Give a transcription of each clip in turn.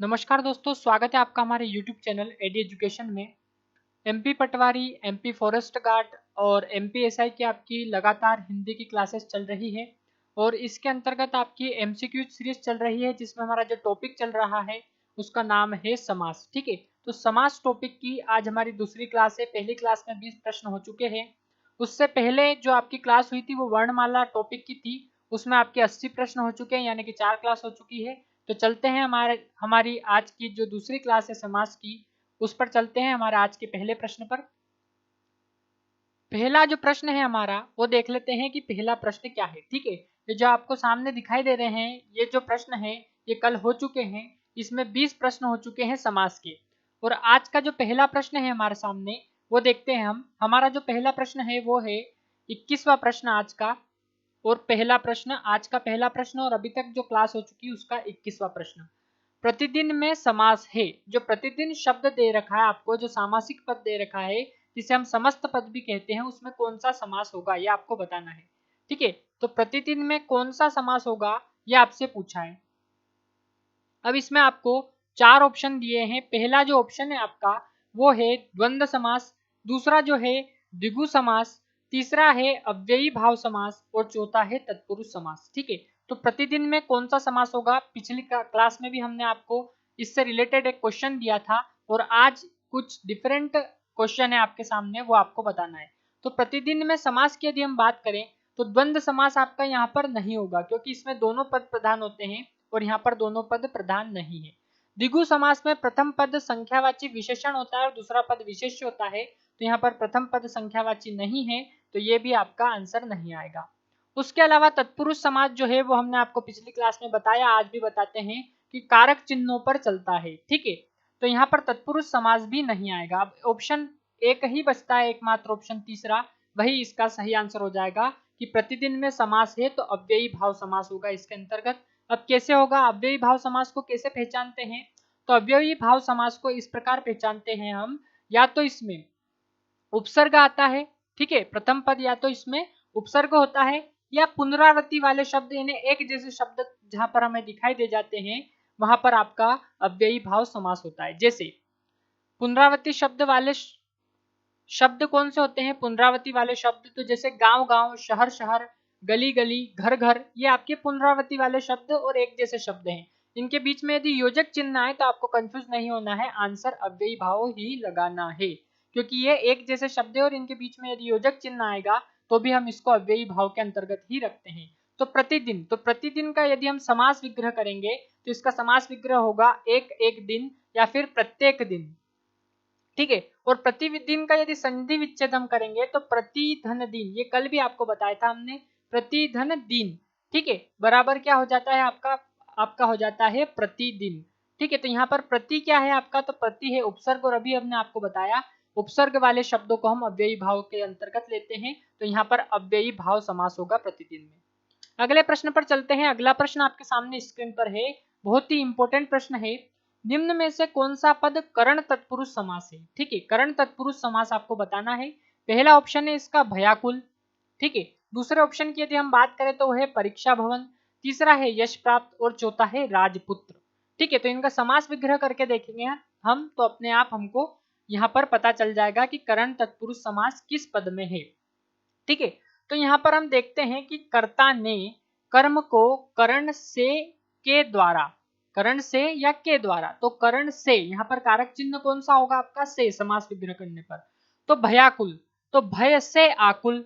नमस्कार दोस्तों, स्वागत है आपका हमारे YouTube चैनल एडी एजुकेशन में। एमपी पटवारी, एमपी फॉरेस्ट गार्ड और एमपी एसआई की आपकी लगातार हिंदी की क्लासेस चल रही है और इसके अंतर्गत आपकी एमसीक्यू सीरीज चल रही है जिसमें हमारा जो टॉपिक चल रहा है उसका नाम है समास। ठीक है, तो समास टॉपिक की आज हमारी दूसरी क्लास है। पहली क्लास में 20 प्रश्न हो चुके हैं। उससे पहले जो आपकी क्लास हुई थी वो वर्णमाला टॉपिक की थी, उसमें आपके 80 प्रश्न हो चुके हैं, यानी कि 4 क्लास हो चुकी है। तो चलते हैं हमारी आज की जो दूसरी क्लास है समास की, उस पर चलते हैं हमारे आज के पहले प्रश्न पर। पहला जो प्रश्न है हमारा वो देख लेते हैं कि पहला प्रश्न क्या है। ठीक है, ये जो आपको सामने दिखाई दे रहे हैं ये जो प्रश्न है ये कल हो चुके हैं। इसमें 20 प्रश्न हो चुके हैं समास के, और आज का जो पहला प्रश्न है हमारे सामने वो देखते हैं हम। हमारा जो पहला प्रश्न है वो है 21वां प्रश्न आज का, और पहला प्रश्न आज का पहला प्रश्न और अभी तक जो क्लास हो चुकी है उसका 21वां प्रश्न। प्रतिदिन में समास है। जो प्रतिदिन शब्द दे रखा है आपको, जो सामासिक पद दे रखा है जिसे हम समस्त पद भी कहते हैं, उसमें कौन सा समास होगा ये आपको बताना है। ठीक है, तो प्रतिदिन में कौन सा समास होगा ये आपसे पूछा है। अब इसमें आपको 4 ऑप्शन दिए हैं। पहला जो ऑप्शन है आपका वो है द्वंद्व समास, दूसरा जो है द्विगु समास, तीसरा है अव्ययी भाव समास और चौथा है तत्पुरुष समास। ठीक है, तो प्रतिदिन में कौन सा समास होगा, पिछली क्लास में भी हमने आपको इससे रिलेटेड एक क्वेश्चन दिया था और आज कुछ डिफरेंट क्वेश्चन है आपके सामने, वो आपको बताना है। तो प्रतिदिन में समास की यदि हम बात करें तो द्वंद्व समास आपका यहाँ पर नहीं होगा, क्योंकि इसमें दोनों पद प्रधान होते हैं और यहाँ पर दोनों पद प्रधान नहीं है। द्विगु समास में प्रथम पद संख्यावाची विशेषण होता है और दूसरा पद विशेष्य होता है, तो यहाँ पर प्रथम पद संख्यावाची नहीं है, तो ये भी आपका आंसर नहीं आएगा। उसके अलावा तत्पुरुष समास जो है वो हमने आपको पिछली क्लास में बताया, आज भी बताते हैं कि कारक चिन्हों पर चलता है। ठीक है, तो यहाँ पर तत्पुरुष समास भी नहीं आएगा। अब ऑप्शन एक ही बचता है, एकमात्र ऑप्शन तीसरा, वही इसका सही आंसर हो जाएगा कि प्रतिदिन में समास है तो अव्ययी भाव समास होगा इसके अंतर्गत। अब कैसे होगा, अव्ययी भाव समास को कैसे पहचानते हैं, तो अव्ययी भाव समास को इस प्रकार पहचानते हैं हम, या तो इसमें उपसर्ग आता है, ठीक है, प्रथम पद या तो इसमें उपसर्ग होता है, या पुनरावृत्ति वाले शब्द यानी एक जैसे शब्द जहां पर हमें दिखाई दे जाते हैं वहां पर आपका अव्ययी भाव समास होता है। जैसे पुनरावृत्ति शब्द वाले शब्द कौन से होते हैं, पुनरावृत्ति वाले शब्द, तो जैसे गांव गांव, शहर शहर, गली गली, घर घर, ये आपके पुनरावृत्ति वाले शब्द और एक जैसे शब्द हैं। इनके बीच में यदि योजक चिन्ह आए तो आपको कंफ्यूज नहीं होना है, आंसर अव्ययी भाव ही लगाना है, क्योंकि ये एक जैसे शब्द है और इनके बीच में यदि योजक चिन्ह आएगा तो भी हम इसको अव्ययी भाव के अंतर्गत ही रखते हैं। तो प्रतिदिन का यदि हम समास विग्रह करेंगे तो इसका समास विग्रह होगा एक एक दिन या फिर प्रत्येक दिन। ठीक है, और प्रतिदिन का यदि संधि विच्छेद हम करेंगे तो प्रतिधन दिन, ये कल भी आपको बताया था हमने, प्रतिधन दिन। ठीक है, बराबर क्या हो जाता है आपका, आपका हो जाता है प्रतिदिन। ठीक है, तो यहाँ पर प्रति क्या है आपका, तो प्रति है उपसर्ग, और अभी हमने आपको बताया उपसर्ग वाले शब्दों को हम अव्ययी भाव के अंतर्गत लेते हैं, तो यहाँ पर अव्ययी भाव समास होगा प्रतिदिन में। अगले प्रश्न पर चलते हैं। अगला प्रश्न आपके सामने स्क्रीन पर है, बहुत ही इंपॉर्टेंट प्रश्न है। निम्न में से कौन सा पद करण तत्पुरुष समास है। ठीक है, करण तत्पुरुष समास आपको बताना है। पहला ऑप्शन है इसका भयाकुल, ठीक है, दूसरे ऑप्शन की यदि हम बात करें तो वह है परीक्षा भवन, तीसरा है यश प्राप्त और चौथा है राजपुत्र। ठीक है, तो इनका समास विग्रह करके देखेंगे हम तो अपने आप हमको यहाँ पर पता चल जाएगा कि करण तत्पुरुष समास किस पद में है। ठीक है, तो यहाँ पर हम देखते हैं कि कर्ता ने कर्म को करण से के द्वारा, करण से या के द्वारा, तो करण से यहाँ पर कारक चिन्ह कौन सा होगा आपका, से, समास विग्रह करने पर। तो भयाकुल, तो भय से आकुल,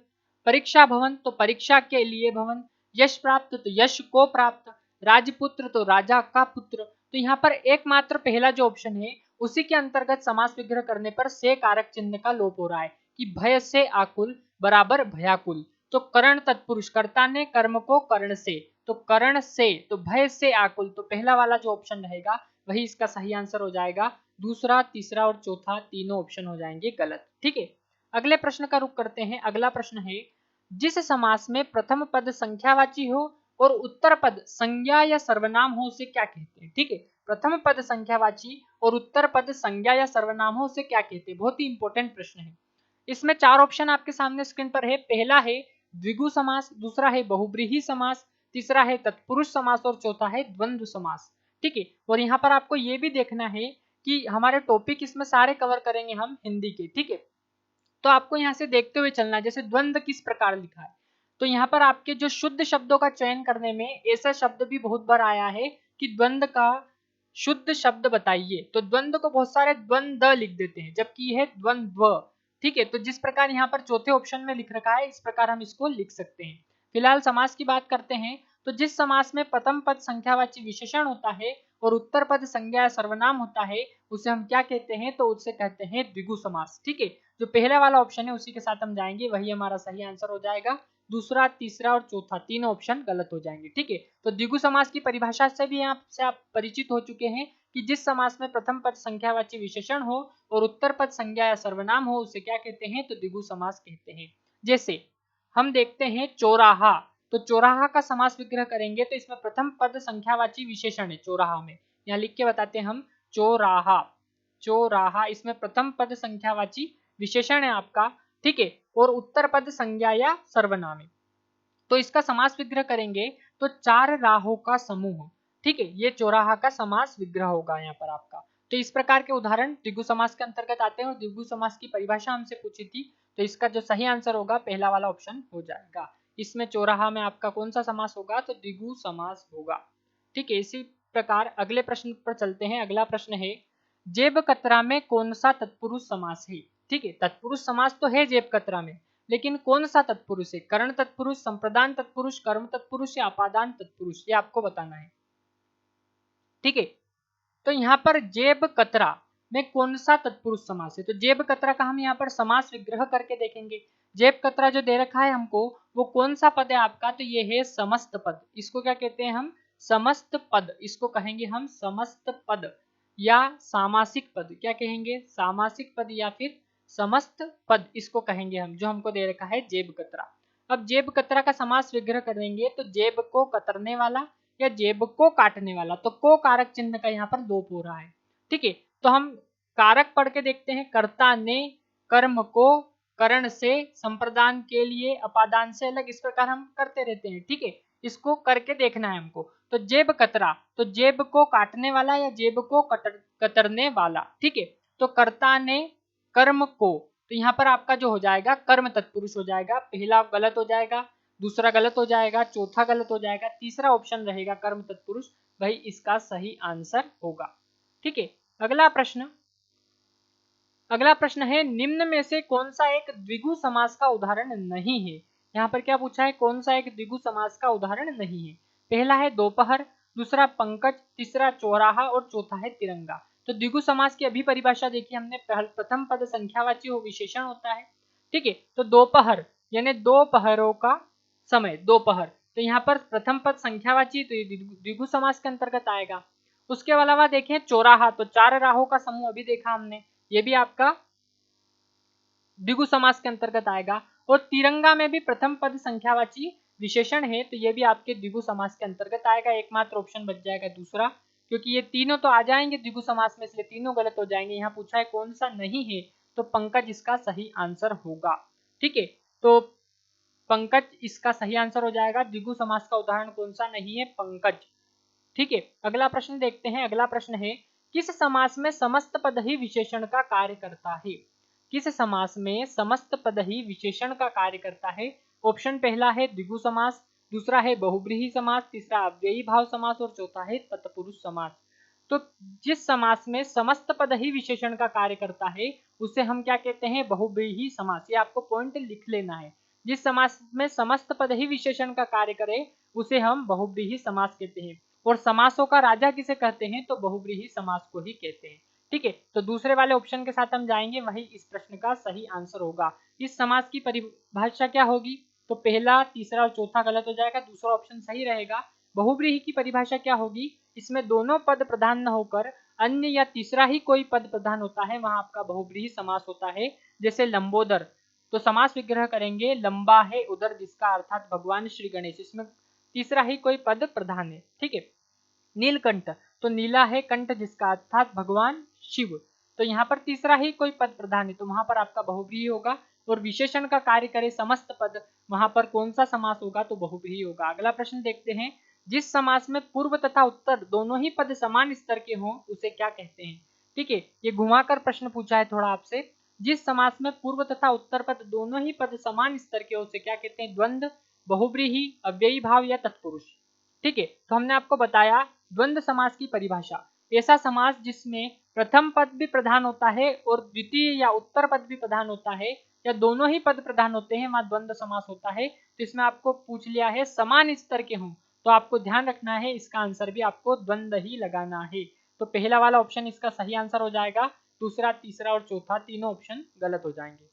परीक्षा भवन, तो परीक्षा के लिए भवन, यश प्राप्त, तो यश को प्राप्त, राजपुत्र, तो राजा का पुत्र। तो यहाँ पर एकमात्र पहला जो ऑप्शन है उसी के अंतर्गत समास विग्रह करने पर से कारक चिन्ह का लोप हो रहा है कि भय से आकुल बराबर भयाकुल। तो करण तत्पुरुष, कर्ता ने कर्म को कर्ण से, तो कर्ण से, तो भय से आकुल, तो पहला वाला जो ऑप्शन रहेगा वही इसका सही आंसर हो जाएगा। दूसरा, तीसरा और चौथा तीनों ऑप्शन हो जाएंगे गलत। ठीक है, अगले प्रश्न का रुख करते हैं। अगला प्रश्न है, जिस समास में प्रथम पद संख्यावाची हो और उत्तर पद संज्ञा या सर्वनाम हो उसे क्या कहते हैं। ठीक है, प्रथम पद संख्यावाची और उत्तर पद संज्ञा या सर्वनाम हो उसे क्या कहते हैं, बहुत ही इंपॉर्टेंट प्रश्न है। इसमें 4 ऑप्शन आपके सामने स्क्रीन पर है। पहला है द्विगु समास, दूसरा है बहुब्रीहि समास, तीसरा है तत्पुरुष समास और चौथा है द्वंद्व समास। ठीक है। और यहाँ पर आपको ये भी देखना है कि हमारे टॉपिक इसमें सारे कवर करेंगे हम हिंदी के, ठीक है। तो आपको यहाँ से देखते हुए चलना है, जैसे द्वंद्व किस प्रकार लिखा है। तो यहाँ पर आपके जो शुद्ध शब्दों का चयन करने में ऐसा शब्द भी बहुत बार आया है कि द्वंद्व का शुद्ध शब्द बताइए, तो द्वंद्व को बहुत सारे द्वंद्व लिख देते हैं, जबकि यह द्वंद्व, ठीक है। तो जिस प्रकार यहाँ पर चौथे ऑप्शन में लिख रखा है, इस प्रकार हम इसको लिख सकते हैं। फिलहाल समास की बात करते हैं। तो जिस समास में प्रथम पद संख्यावाची विशेषण होता है और उत्तर पद संज्ञा या सर्वनाम होता है, उसे हम क्या कहते हैं, तो उसे कहते हैं द्विगु समास, ठीक है। जो पहला वाला ऑप्शन है उसी के साथ हम जाएंगे, वही हमारा सही आंसर हो जाएगा। दूसरा, तीसरा और चौथा तीनों ऑप्शन गलत हो जाएंगे, ठीक है। तो द्विगु समास की परिभाषा से भी यहाँ से आप परिचित हो चुके हैं कि जिस समास में प्रथम पद संख्यावाची विशेषण हो और उत्तर पद संज्ञा या सर्वनाम हो, उसे क्या कहते हैं, तो द्विगु समास कहते हैं। जैसे हम देखते हैं चौराहा, तो चौराहा का समास विग्रह करेंगे तो इसमें प्रथम पद संख्यावाची विशेषण है चौराहा में, यहाँ लिख के बताते हैं हम चौराहा, चौराहा, इसमें प्रथम पद संख्यावाची विशेषण है आपका, ठीक है। और उत्तर पद संज्ञा या सर्वनाम है। तो इसका समास विग्रह करेंगे तो चार राहों का समूह, ठीक है, ये चौराहा का समास विग्रह होगा यहाँ पर आपका। तो इस प्रकार के उदाहरण द्विगु समास के अंतर्गत आते हैं और द्विगु समास की परिभाषा हमसे पूछी थी, तो इसका जो सही आंसर होगा पहला वाला ऑप्शन हो जाएगा। इसमें चौराहा में आपका कौन सा समास होगा, तो द्विगु समास होगा, ठीक है। इसी प्रकार अगले प्रश्न पर चलते हैं। अगला प्रश्न है, जेब कतरा में कौन सा तत्पुरुष समास है, ठीक है। तत्पुरुष समास तो है जेब कतरा में, लेकिन कौन सा तत्पुरुष है, करण तत्पुरुष, संप्रदान तत्पुरुष, कर्म तत्पुरुष या अपादान तत्पुरुष, ये आपको बताना है, ठीक है। तो यहाँ पर जेब कतरा में कौन सा तत्पुरुष समास है, तो जेब कतरा का हम यहाँ पर समास विग्रह करके देखेंगे। जेब कतरा जो दे रखा है हमको, वो कौन सा पद है आपका, तो ये है समस्त पद। इसको क्या कहते हैं हम, समस्त पद, इसको कहेंगे हम समस्त पद या सामासिक पद, क्या कहेंगे, सामासिक पद या फिर समस्त पद, इसको कहेंगे हम, जो हमको दे रखा है जेब कतरा। अब जेब कतरा का समास विग्रह करेंगे तो जेब को कतरने वाला या जेब को काटने वाला, तो को कारक चिन्ह का यहाँ पर लोप हो रहा है, ठीक है। तो हम कारक पढ़ के देखते हैं, कर्ता ने, कर्म को, करण से, संप्रदान के लिए, अपादान से अलग, इस प्रकार हम करते रहते हैं, ठीक है। इसको करके देखना है हमको। तो जेब कतरा, तो जेब को काटने वाला या जेब को कतरने वाला, ठीक है। तो कर्ता ने कर्म को, तो यहाँ पर आपका जो हो जाएगा कर्म तत्पुरुष हो जाएगा, पहला गलत हो जाएगा, दूसरा गलत हो जाएगा, चौथा गलत हो जाएगा, तीसरा ऑप्शन रहेगा कर्म तत्पुरुष, भाई इसका सही आंसर होगा, ठीक है। अगला प्रश्न है, निम्न में से कौन सा एक द्विगु समास का उदाहरण नहीं है। यहाँ पर क्या पूछा है, कौन सा एक द्विगु समास का उदाहरण नहीं है। पहला है दोपहर, दूसरा पंकज, तीसरा चौराहा और चौथा है तिरंगा। तो द्विगु समास की अभी परिभाषा देखिए हमने, प्रथम पद संख्यावाची हो विशेषण होता है, ठीक है। तो दोपहर यानी दोपहरों का समय, दोपहर, तो यहाँ पर प्रथम पद संख्यावाची, तो ये द्विगु समास के अंतर्गत आएगा। उसके अलावा देखें चौराहा, तो चार राहों का समूह अभी देखा हमने, ये भी आपका द्विगु समास के अंतर्गत आएगा। और तिरंगा में भी प्रथम पद संख्यावाची विशेषण है, तो ये भी आपके द्विगु समास के अंतर्गत आएगा। एकमात्र ऑप्शन बच जाएगा दूसरा, क्योंकि ये तीनों तो आ जाएंगे द्विगु समास में, इसलिए तीनों गलत हो जाएंगे। यहाँ पूछा है कौन सा नहीं है, तो पंकज इसका सही आंसर होगा, ठीक है। तो पंकज इसका सही आंसर हो जाएगा। द्विगु समास का उदाहरण कौन सा नहीं है, पंकज, ठीक है। अगला प्रश्न देखते हैं। अगला प्रश्न है, किस समास में समस्त पद ही विशेषण का कार्य करता है। किस समास में समस्त पद ही विशेषण का कार्य करता है। ऑप्शन पहला है द्विगु समास, दूसरा है बहुब्रीहि समास, तीसरा अव्ययी भाव समास और चौथा है तत्पुरुष समास। तो जिस समास में समस्त पद ही विशेषण का कार्य करता है उसे हम क्या कहते हैं, बहुब्रीहि समास। ये आपको पॉइंट लिख लेना है। जिस समास में समस्त पद ही विशेषण का कार्य करे उसे हम बहुब्रीहि समास कहते हैं। और समासों का राजा किसे कहते हैं, तो बहुब्रीहि समास को ही कहते हैं, ठीक है। तो दूसरे वाले ऑप्शन के साथ हम जाएंगे, वही इस प्रश्न का सही आंसर होगा। इस समास की परिभाषा क्या होगी, तो पहला, तीसरा और चौथा गलत हो जाएगा, दूसरा ऑप्शन सही रहेगा। बहुब्रीहि की परिभाषा क्या होगी, इसमें दोनों पद प्रधान न होकर अन्य या तीसरा ही कोई पद प्रधान होता है, वहां आपका बहुब्रीहि समास होता है। जैसे लंबोदर, तो समास विग्रह करेंगे, लंबा है उदर जिसका अर्थात भगवान श्री गणेश, इसमें तीसरा ही कोई पद प्रधान है, ठीक है। नीलकंठ, तो नीला है कंठ जिसका अर्थात भगवान शिव, तो यहाँ पर तीसरा ही कोई पद प्रधान है, तो वहां पर आपका बहुब्रीहि होगा। और विशेषण का कार्य करे समस्त पद, वहां पर कौन सा समास होगा, तो बहुब्रीहि होगा। अगला प्रश्न देखते हैं, जिस समास में पूर्व तथा उत्तर दोनों ही पद समान स्तर के हों उसे क्या कहते हैं। ठीक है, ये घुमाकर प्रश्न पूछा है थोड़ा आपसे। जिस समास में पूर्व तथा उत्तर पद दोनों ही पद समान स्तर के उसे क्या कहते हैं। द्वंद्व, बहुब्रीहि, अव्ययी भाव या तत्पुरुष। ठीक है, तो हमने आपको बताया द्वंद्व समास की परिभाषा। ऐसा समास जिसमें प्रथम पद भी प्रधान होता है और द्वितीय या उत्तर पद भी प्रधान होता है या दोनों ही पद प्रधान होते हैं, वहां द्वंद्व समास होता है। तो इसमें आपको पूछ लिया है समान स्तर के हों, तो आपको ध्यान रखना है इसका आंसर भी आपको द्वंद्व ही लगाना है। तो पहला वाला ऑप्शन इसका सही आंसर हो जाएगा, दूसरा, तीसरा और चौथा तीनों ऑप्शन गलत हो जाएंगे।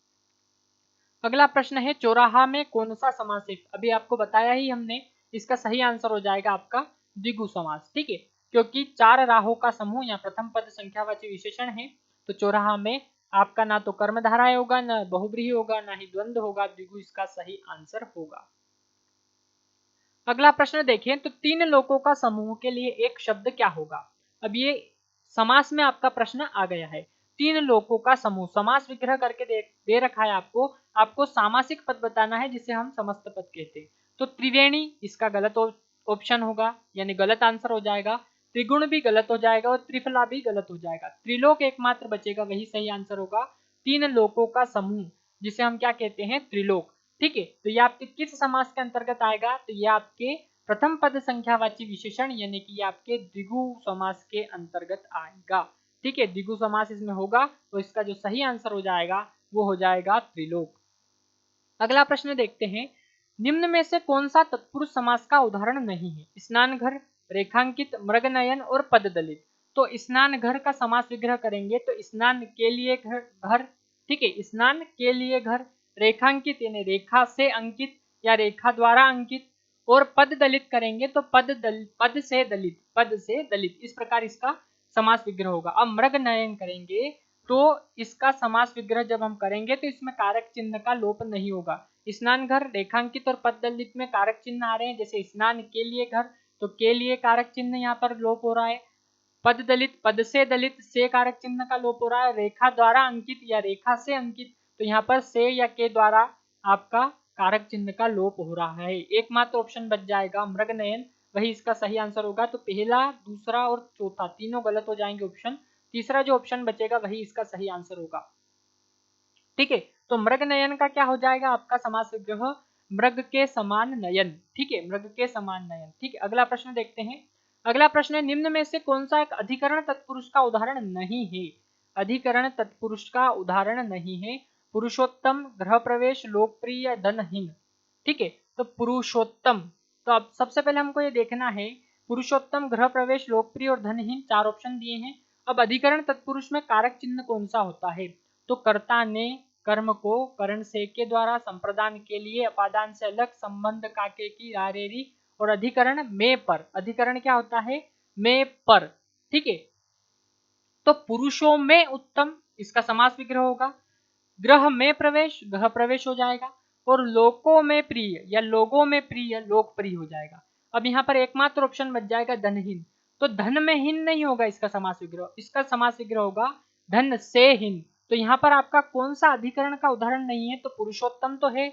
अगला प्रश्न है चौराहा में कौन सा समास है। अभी आपको बताया ही हमने, इसका सही आंसर हो जाएगा आपका द्विगु समास। ठीक है, क्योंकि चार राहों का समूह या प्रथम पद संख्यावाची विशेषण है, तो चौराहा में आपका ना तो कर्मधाराय होगा, ना बहुब्रीहि होगा, ना ही द्वंद्व होगा, द्विगु इसका सही आंसर होगा। अगला प्रश्न देखें तो तीन लोगों का समूह के लिए एक शब्द क्या होगा। अब ये समास में आपका प्रश्न आ गया है। तीन लोगों का समूह, समास विग्रह करके दे रखा है आपको सामासिक पद बताना है जिसे हम समस्त पद कहते हैं। तो त्रिवेणी इसका गलत ऑप्शन होगा, यानी गलत आंसर हो जाएगा। त्रिगुण भी गलत हो जाएगा और त्रिफला भी गलत हो जाएगा। त्रिलोक एकमात्र बचेगा, वही सही आंसर होगा। तीन लोगों का समूह जिसे हम क्या कहते हैं, त्रिलोक। ठीक है, तो ये आपके किस समास के अंतर्गत आएगा, तो ये आपके प्रथम पद संख्यावाची विशेषण यानी कि आपके द्विगु समास के अंतर्गत आएगा। ठीक है, द्विगु समास इसमें होगा, तो इसका जो सही आंसर हो जाएगा वो हो जाएगा त्रिलोक। अगला प्रश्न देखते हैं, निम्न में से कौन सा तत्पुरुष समास का उदाहरण नहीं है। स्नान घर, रेखांकित, मृगनयन और पददलित। तो स्नान घर का समास विग्रह करेंगे तो स्नान के लिए घर, ठीक है, स्नान के लिए घर, रेखांकित यानी रेखा से अंकित या रेखा द्वारा अंकित, और पद दलित करेंगे तो पद से दलित, इस प्रकार इसका समास विग्रह होगा। अब मृगनयन करेंगे तो इसका समास विग्रह जब हम करेंगे तो इसमें कारक चिन्ह का लोप नहीं होगा। स्नान घर, रेखांकित और पद दलित में कारक चिन्ह आ रहे हैं, जैसे स्नान के लिए घर, तो के लिए कारक चिन्ह यहाँ पर लोप हो रहा है। पद दलित, पद से दलित, से कारक चिन्ह का लोप हो रहा है। रेखा द्वारा अंकित या रेखा से अंकित, तो यहाँ पर से या के द्वारा आपका कारक चिन्ह का लोप हो रहा है। एकमात्र ऑप्शन बच जाएगा मृगनयन, वही इसका सही आंसर होगा। तो पहला, दूसरा और चौथा तीनों गलत हो जाएंगे ऑप्शन, तीसरा जो ऑप्शन बचेगा वही इसका सही आंसर होगा। ठीक है, तो मृग नयन का क्या हो जाएगा आपका समास विग्रह, मृग के समान नयन। ठीक है, मृग के समान नयन। ठीक है, अगला प्रश्न देखते हैं। अगला प्रश्न है, निम्न में से कौन सा एक अधिकरण तत्पुरुष का उदाहरण नहीं है। अधिकरण तत्पुरुष का उदाहरण नहीं है। पुरुषोत्तम, गृह प्रवेश, लोकप्रिय, धनहीन। ठीक है, तो पुरुषोत्तम, तो अब सबसे पहले हमको ये देखना है, पुरुषोत्तम, गृह प्रवेश, लोकप्रिय और धनहीन, चार ऑप्शन दिए हैं। अब अधिकरण तत्पुरुष में कारक चिन्ह कौन सा होता है, तो कर्ता ने कर्म को करण से के द्वारा संप्रदान के लिए अपादान से अलग संबंध काके की रारेरी, और अधिकरण में पर, अधिकरण क्या होता है, में पर। ठीक है, तो पुरुषों में उत्तम इसका समास विग्रह होगा। ग्रह में प्रवेश, गृह प्रवेश हो जाएगा, और लोकों में प्रिय या लोगों में प्रिय, लोकप्रिय हो जाएगा। अब यहाँ पर एकमात्र ऑप्शन बच जाएगा धनहीन, तो धन में हीन नहीं होगा इसका समास विग्रह, इसका समास विग्रह होगा धन से हीन। तो यहाँ पर आपका कौन सा अधिकरण का उदाहरण नहीं है, तो पुरुषोत्तम तो है,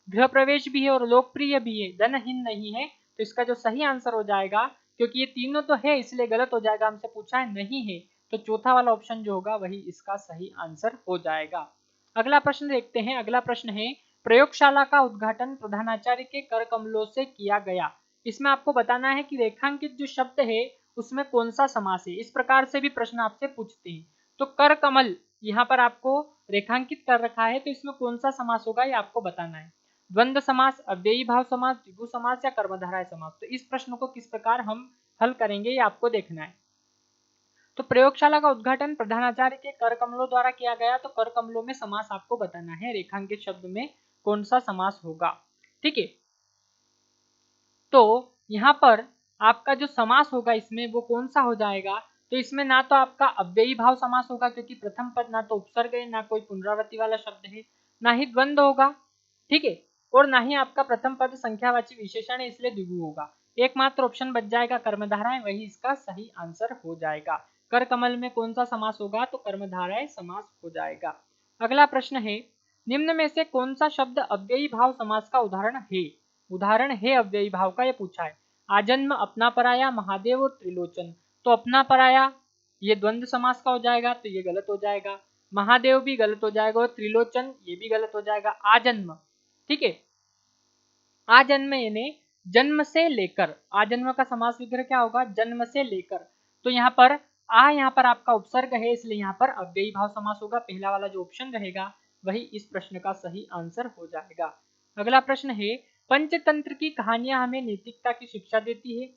गृह प्रवेश भी है और लोकप्रिय भी है, धनहीन नहीं है। तो इसका जो सही आंसर हो जाएगा, क्योंकि ये तीनों तो है इसलिए गलत हो जाएगा, हमसे पूछा है नहीं है, तो चौथा वाला ऑप्शन जो होगा वही इसका सही आंसर हो जाएगा। अगला प्रश्न देखते हैं। अगला प्रश्न है, प्रयोगशाला का उद्घाटन प्रधानाचार्य के कर कमलों से किया गया। इसमें आपको बताना है कि रेखांकित जो शब्द है उसमें कौन सा समास है। इस प्रकार से भी प्रश्न आपसे पूछते हैं। तो कर कमल यहाँ पर आपको रेखांकित कर रखा है, तो इसमें कौन सा समास होगा ये आपको बताना है। द्वंद्व समास, अव्ययी भाव समास, द्विगु समास या कर्मधारय समास। तो इस प्रश्न को किस प्रकार हम हल करेंगे ये आपको देखना है। तो प्रयोगशाला का उद्घाटन प्रधानाचार्य के कर कमलों द्वारा किया गया, तो कर कमलों में समास आपको बताना है, रेखांकित शब्द में कौन सा समास होगा। ठीक है, तो यहाँ पर आपका जो समास होगा इसमें वो कौन सा हो जाएगा, तो इसमें ना तो आपका अव्ययी भाव समास होगा क्योंकि प्रथम पद ना तो उपसर्ग है, ना कोई पुनरावृत्ति वाला शब्द है, ना ही द्वंद्व होगा। ठीक है, और ना ही आपका प्रथम पद संख्यावाची विशेषण है इसलिए द्विगु होगा। एकमात्र ऑप्शन बच जाएगा कर्मधारय, वही इसका सही आंसर हो जाएगा। कर कमल में कौन सा समास होगा, तो कर्मधारय समास हो जाएगा। अगला प्रश्न है, निम्न में से कौन सा शब्द अव्ययी भाव समास का उदाहरण है। उदाहरण है अव्ययी भाव का, ये पूछा है। आजन्म, अपना पराया, महादेव और त्रिलोचन। तो अपना पराया ये द्वंद्व समास का हो जाएगा, तो ये गलत हो जाएगा। महादेव भी गलत हो जाएगा और त्रिलोचन ये भी गलत हो जाएगा। आजन्म, ठीक है, आजन्म यानी जन्म से लेकर, आजन्म का समास विग्रह क्या होगा, जन्म से लेकर। तो यहाँ पर यहाँ पर आपका उपसर्ग है, इसलिए यहाँ पर अव्ययी भाव समास होगा। पहला वाला जो ऑप्शन रहेगा वही इस प्रश्न का सही आंसर हो जाएगा। अगला प्रश्न है, पंचतंत्र की कहानियां हमें नैतिकता की शिक्षा देती है।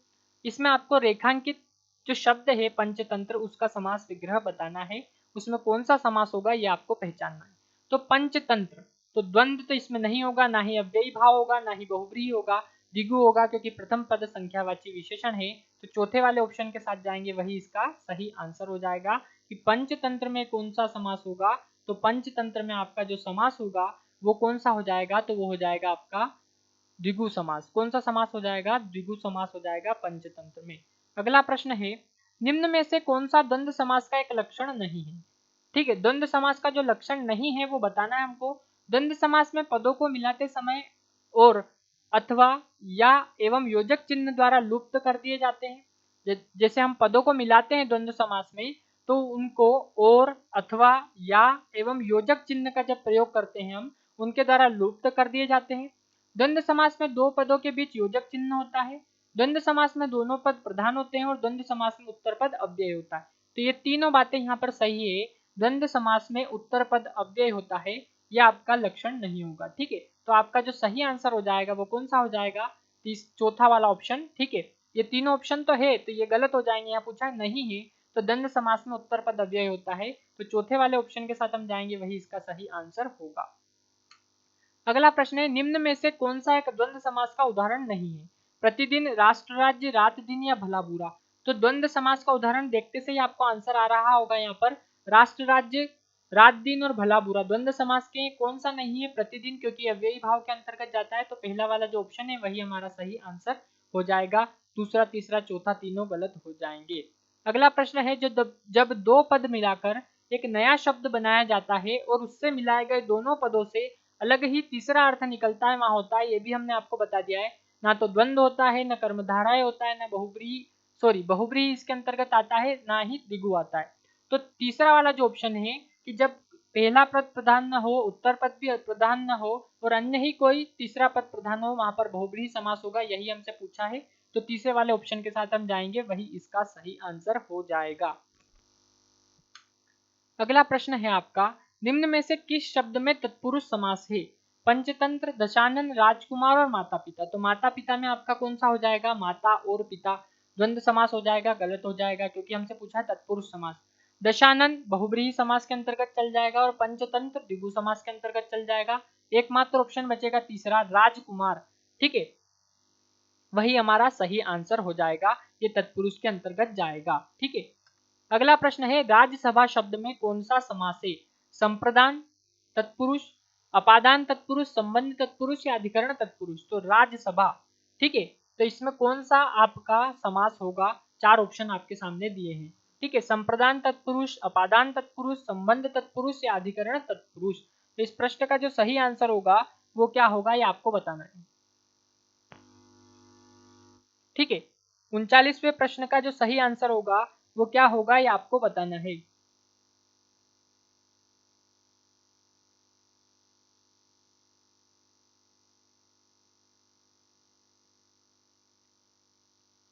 इसमें आपको रेखांकित जो शब्द है पंचतंत्र, उसका समास विग्रह बताना है। उसमें कौन सा समास होगा ये आपको पहचानना है। तो पंचतंत्र, तो द्वंद्व तो इसमें नहीं होगा, ना ही अव्ययी भाव होगा, ना ही बहुब्रीहि होगा, द्विगु होगा, क्योंकि प्रथम पद संख्यावाची विशेषण है। तो चौथे वाले ऑप्शन के साथ जाएंगे, वही इसका सही आंसर हो जाएगा कि पंचतंत्र में कौन सा समास होगा। तो पंचतंत्र में आपका जो समास होगा वो कौन सा हो जाएगा, तो वो हो जाएगा आपका द्विगु समास। कौन सा समास हो जाएगा, द्विगु समास हो जाएगा पंचतंत्र में। अगला प्रश्न है, निम्न में से कौन सा द्वंद्व समास का एक लक्षण नहीं है। ठीक है, द्वंद्व समास का जो लक्षण नहीं है वो बताना है हमको। द्वंद्व समास में पदों को मिलाते समय और अथवा या एवं योजक चिन्ह द्वारा लुप्त कर दिए जाते हैं। जैसे हम पदों को मिलाते हैं द्वंद्व समास में, तो उनको और अथवा या एवं योजक चिन्ह का जब प्रयोग करते हैं हम, उनके द्वारा लुप्त कर दिए जाते हैं। द्वंद्व समास में दो पदों के बीच योजक चिन्ह होता है। द्वंद्व समास में दोनों पद प्रधान होते हैं और द्वंद्व समास में उत्तर पद अव्यय होता है। तो ये तीनों बातें यहाँ पर सही है। द्वंद्व समास में उत्तर पद अव्यय होता है, यह आपका लक्षण नहीं होगा। ठीक है, तो आपका जो सही आंसर हो जाएगा वो कौन सा हो जाएगा, चौथा वाला ऑप्शन। ठीक है, ये तीनों ऑप्शन तो है, तो ये गलत हो जाएंगे। यहाँ पूछा नहीं है तो द्वंद्व समास में उत्तर पद अव्यय होता है, तो चौथे वाले ऑप्शन के साथ हम जाएंगे, वही इसका सही आंसर होगा। अगला प्रश्न है, निम्न में से कौन सा एक द्वंद्व समास का उदाहरण नहीं है। प्रतिदिन, राष्ट्र राज्य, रात दिन या भला बुरा। तो द्वंद्व समास का उदाहरण देखते से ही आपको आंसर आ रहा होगा। यहाँ पर राष्ट्र राज्य, रात दिन और भला बुरा द्वंद्व समास के कौन सा नहीं है, प्रतिदिन, क्योंकि अव्ययी भाव के अंतर्गत जाता है। तो पहला वाला जो ऑप्शन है वही हमारा सही आंसर हो जाएगा। दूसरा, तीसरा, चौथा तीनों गलत हो जाएंगे। अगला प्रश्न है, जब दो पद मिलाकर एक नया शब्द बनाया जाता है और उससे मिलाए गए दोनों पदों से अलग ही तीसरा अर्थ निकलता है, वहां होता है। ये भी हमने आपको बता दिया है। ना तो द्वंद्व होता है, न कर्मधारय होता है, न बहुब्रीहि इसके अंतर्गत आता है, ना ही द्विगु आता है। तो तीसरा वाला जो ऑप्शन है कि जब पहला पद प्रधान न हो, उत्तर पद भी प्रधान न हो और अन्य ही कोई तीसरा पद प्रधान हो, वहां पर बहुब्रीहि समास होगा, यही हमसे पूछा है। तो तीसरे वाले ऑप्शन के साथ हम जाएंगे, वही इसका सही आंसर हो जाएगा। अगला प्रश्न है आपका, निम्न में से किस शब्द में तत्पुरुष समास है। पंचतंत्र, दशानन, राजकुमार और माता पिता। तो माता पिता में आपका कौन सा हो जाएगा, माता और पिता द्वंद्व समास हो जाएगा, गलत हो जाएगा, क्योंकि हमसे पूछा है तत्पुरुष समास। दशानन बहुब्रीहि समास के अंतर्गत चल जाएगा और पंचतंत्र द्विगु समास के अंतर्गत चल जाएगा। एकमात्र ऑप्शन बचेगा तीसरा, राजकुमार। ठीक है, वही हमारा सही आंसर हो जाएगा, ये तत्पुरुष के अंतर्गत जाएगा। ठीक है, अगला प्रश्न है, राज्यसभा शब्द में कौन सा समास है। संप्रदान तत्पुरुष, अपादान तत्पुरुष, संबंध तत्पुरुष या अधिकरण तत्पुरुष। तो राज्यसभा, ठीक है, तो इसमें कौन सा आपका समास होगा, चार ऑप्शन आपके सामने दिए हैं। ठीक है, संप्रदान तत्पुरुष, अपादान तत्पुरुष, संबंध तत्पुरुष या अधिकरण तत्पुरुष। तो इस प्रश्न का जो सही आंसर होगा वो क्या होगा, ये आपको बताना है। ठीक है, 39वें प्रश्न का जो सही आंसर होगा वो क्या होगा, ये आपको बताना है।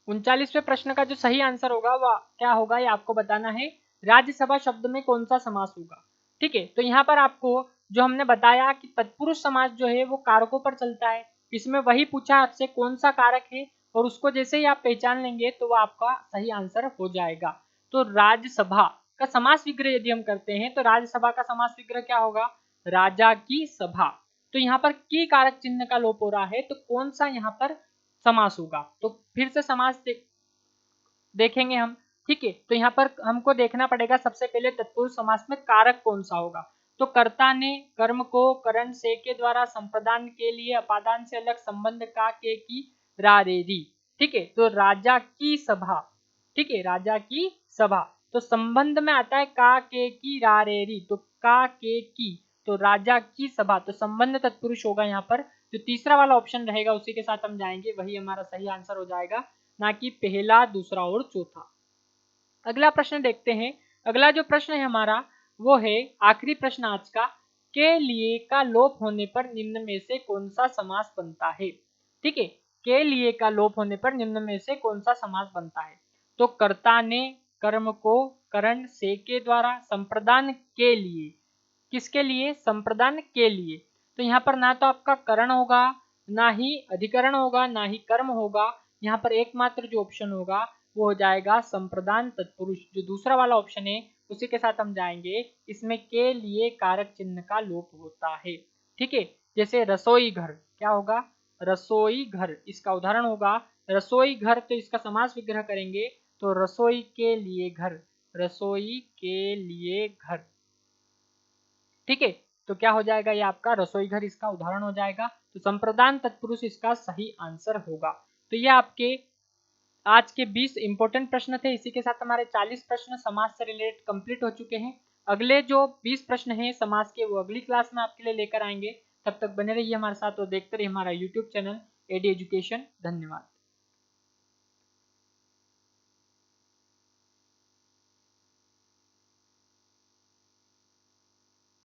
उनचालीसवें प्रश्न का जो सही आंसर होगा वह क्या होगा, ये आपको बताना है। राज्यसभा शब्द में कौन सा समास होगा। ठीक है, तो यहाँ पर आपको जो हमने बताया कि तत्पुरुष समास जो है वो कारकों पर चलता है। इसमें वही पूछा आपसे कौन सा कारक है, और उसको जैसे ही आप पहचान लेंगे तो वह आपका सही आंसर हो जाएगा। तो राज्यसभा का समास विग्रह यदि हम करते हैं तो राज्यसभा का समास विग्रह क्या होगा, राजा की सभा। तो यहाँ पर की कारक चिन्ह का लोप हो रहा है, तो कौन सा यहाँ पर समास होगा। तो फिर से समास देखेंगे हम। ठीक है, तो यहाँ पर हमको देखना पड़ेगा सबसे पहले तत्पुरुष समास में कारक कौन सा होगा। तो कर्ता ने कर्म को करण से के द्वारा संप्रदान के लिए अपादान से अलग संबंध का के की रा रे री। ठीक है, तो राजा की सभा। ठीक है, राजा की सभा, तो संबंध में आता है का के की रा रे री, तो का के की, तो राजा की सभा, तो संबंध तत्पुरुष होगा यहाँ पर। जो तीसरा वाला ऑप्शन रहेगा उसी के साथ हम जाएंगे, वही हमारा सही आंसर हो जाएगा, ना कि पहला, दूसरा और चौथा। अगला प्रश्न देखते हैं। अगला जो प्रश्न है हमारा वो है आखिरी प्रश्न आज का, के लिए का लोप होने पर निम्न में से कौन सा समास बनता है। ठीक है, के लिए का लोप होने पर निम्न में से कौन सा समास बनता है। तो कर्ता ने कर्म को करण से के द्वारा संप्रदान के लिए, किसके लिए, संप्रदान के लिए। तो यहाँ पर ना तो आपका करण होगा, ना ही अधिकरण होगा, ना ही कर्म होगा। यहाँ पर एकमात्र जो ऑप्शन होगा वो हो जाएगा संप्रदान तत्पुरुष, जो दूसरा वाला ऑप्शन है उसी के साथ हम जाएंगे। इसमें के लिए कारक चिन्ह का लोप होता है। ठीक है, जैसे रसोई घर, क्या होगा, रसोई घर, इसका उदाहरण होगा रसोई घर, तो इसका समास विग्रह करेंगे तो रसोई के लिए घर, रसोई के लिए घर। ठीक है, तो क्या हो जाएगा, ये आपका रसोई घर इसका उदाहरण हो जाएगा। तो संप्रदान तत्पुरुष इसका सही आंसर होगा। तो ये आपके आज के 20 इंपॉर्टेंट प्रश्न थे। इसी के साथ हमारे 40 प्रश्न समाज से रिलेटेड कंप्लीट हो चुके हैं। अगले जो 20 प्रश्न हैं समाज के वो अगली क्लास में आपके लिए लेकर आएंगे। तब तक बने रहिए हमारे साथ और देखते रहिए हमारा यूट्यूब चैनल एडी एजुकेशन। धन्यवाद।